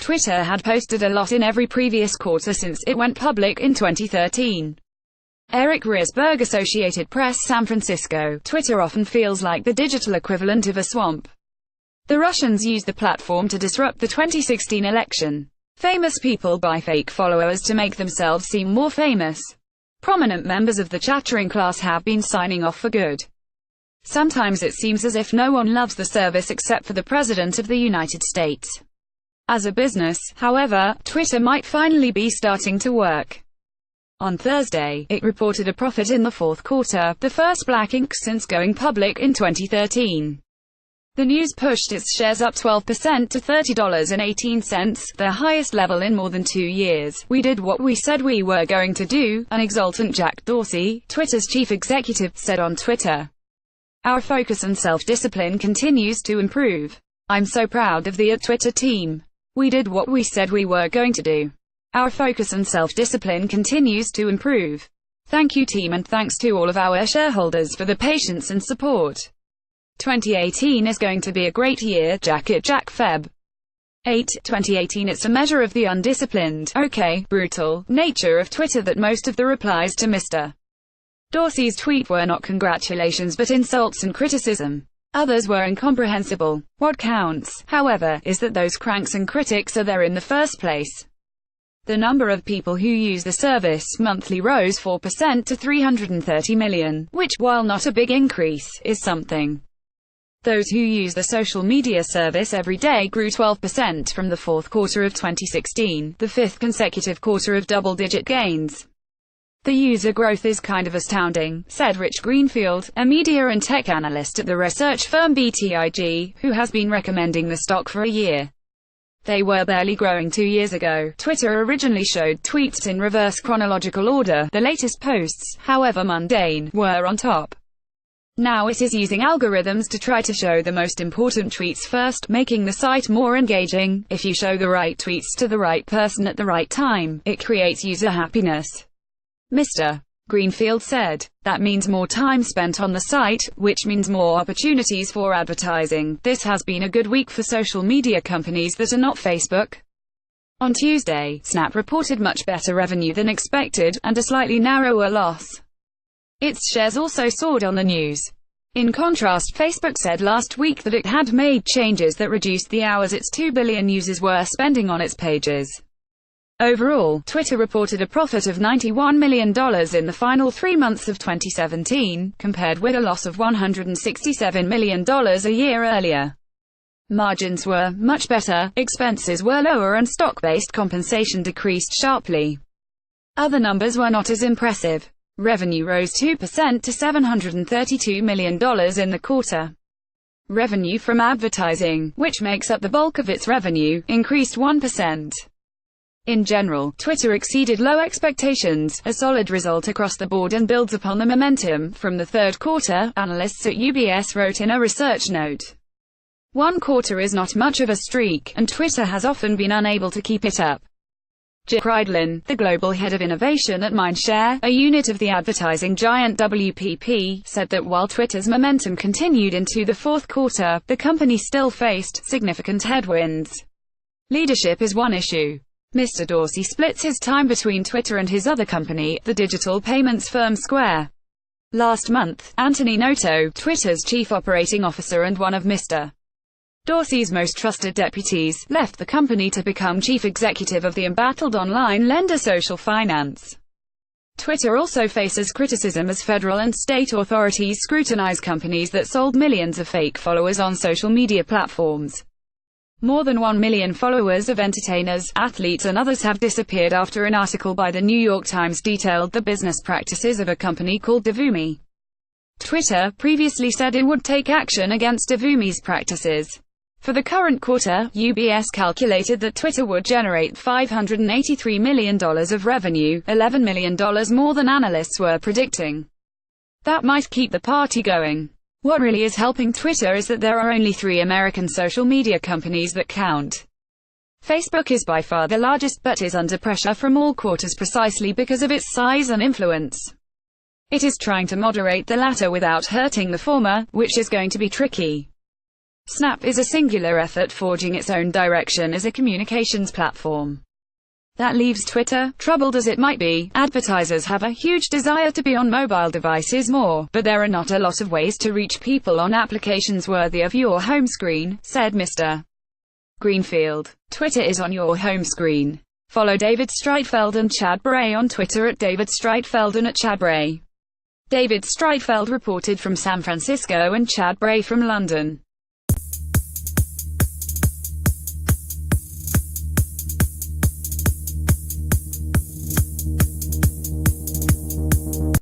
Twitter had posted a loss in every previous quarter since it went public in 2013. Eric Risberg, Associated Press, San Francisco. Twitter often feels like the digital equivalent of a swamp. The Russians used the platform to disrupt the 2016 election. Famous people buy fake followers to make themselves seem more famous. Prominent members of the chattering class have been signing off for good. Sometimes it seems as if no one loves the service except for the President of the United States. As a business, however, Twitter might finally be starting to work. On Thursday, it reported a profit in the fourth quarter, the first black ink since going public in 2013. The news pushed its shares up 12% to $30.18, their highest level in more than 2 years. "We did what we said we were going to do," an exultant Jack Dorsey, Twitter's chief executive, said on Twitter. "Our focus and self-discipline continues to improve. I'm so proud of the @Twitter team. We did what we said we were going to do. Our focus and self-discipline continues to improve. Thank you team, and thanks to all of our shareholders for the patience and support. 2018 is going to be a great year, Jack Feb. 2018. It's a measure of the undisciplined, brutal nature of Twitter that most of the replies to Mr. Dorsey's tweet were not congratulations but insults and criticism. Others were incomprehensible. What counts, however, is that those cranks and critics are there in the first place. The number of people who use the service monthly rose 4% to 330 million, which, while not a big increase, is something. Those who use the social media service every day grew 12% from the fourth quarter of 2016, the fifth consecutive quarter of double-digit gains. "The user growth is kind of astounding," said Rich Greenfield, a media and tech analyst at the research firm BTIG, who has been recommending the stock for a year. "They were barely growing 2 years ago." Twitter originally showed tweets in reverse chronological order. The latest posts, however mundane, were on top. Now it is using algorithms to try to show the most important tweets first, making the site more engaging. If you show the right tweets to the right person at the right time, it creates user happiness. Mr. Greenfield said. "That means more time spent on the site, which means more opportunities for advertising. This has been a good week for social media companies that are not Facebook." On Tuesday, Snap reported much better revenue than expected, and a slightly narrower loss. Its shares also soared on the news. In contrast, Facebook said last week that it had made changes that reduced the hours its 2 billion users were spending on its pages. Overall, Twitter reported a profit of $91 million in the final 3 months of 2017, compared with a loss of $167 million a year earlier. Margins were much better, expenses were lower, and stock-based compensation decreased sharply. Other numbers were not as impressive. Revenue rose 2% to $732 million in the quarter. Revenue from advertising, which makes up the bulk of its revenue, increased 1%. In general, Twitter exceeded low expectations, a solid result across the board and builds upon the momentum from the third quarter, analysts at UBS wrote in a research note. "One quarter is not much of a streak, and Twitter has often been unable to keep it up." Jim Friedland, the global head of innovation at Mindshare, a unit of the advertising giant WPP, said that while Twitter's momentum continued into the fourth quarter, the company still faced significant headwinds. Leadership is one issue. Mr. Dorsey splits his time between Twitter and his other company, the digital payments firm Square. Last month, Anthony Noto, Twitter's chief operating officer and one of Mr. Dorsey's most trusted deputies, left the company to become chief executive of the embattled online lender Social Finance. Twitter also faces criticism as federal and state authorities scrutinize companies that sold millions of fake followers on social media platforms. More than 1 million followers of entertainers, athletes and others have disappeared after an article by the New York Times detailed the business practices of a company called Devumi. Twitter previously said it would take action against Devumi's practices. For the current quarter, UBS calculated that Twitter would generate $583 million of revenue, $11 million more than analysts were predicting. That might keep the party going. What really is helping Twitter is that there are only 3 American social media companies that count. Facebook is by far the largest, but is under pressure from all quarters precisely because of its size and influence. It is trying to moderate the latter without hurting the former, which is going to be tricky. Snap is a singular effort forging its own direction as a communications platform. That leaves Twitter, troubled as it might be. Advertisers have a huge desire to be on mobile devices more, but there are not a lot of ways to reach people on applications worthy of your home screen, said Mr. Greenfield. Twitter is on your home screen. Follow David Streitfeld and Chad Bray on Twitter at David Streitfeld and at Chad Bray. David Streitfeld reported from San Francisco and Chad Bray from London.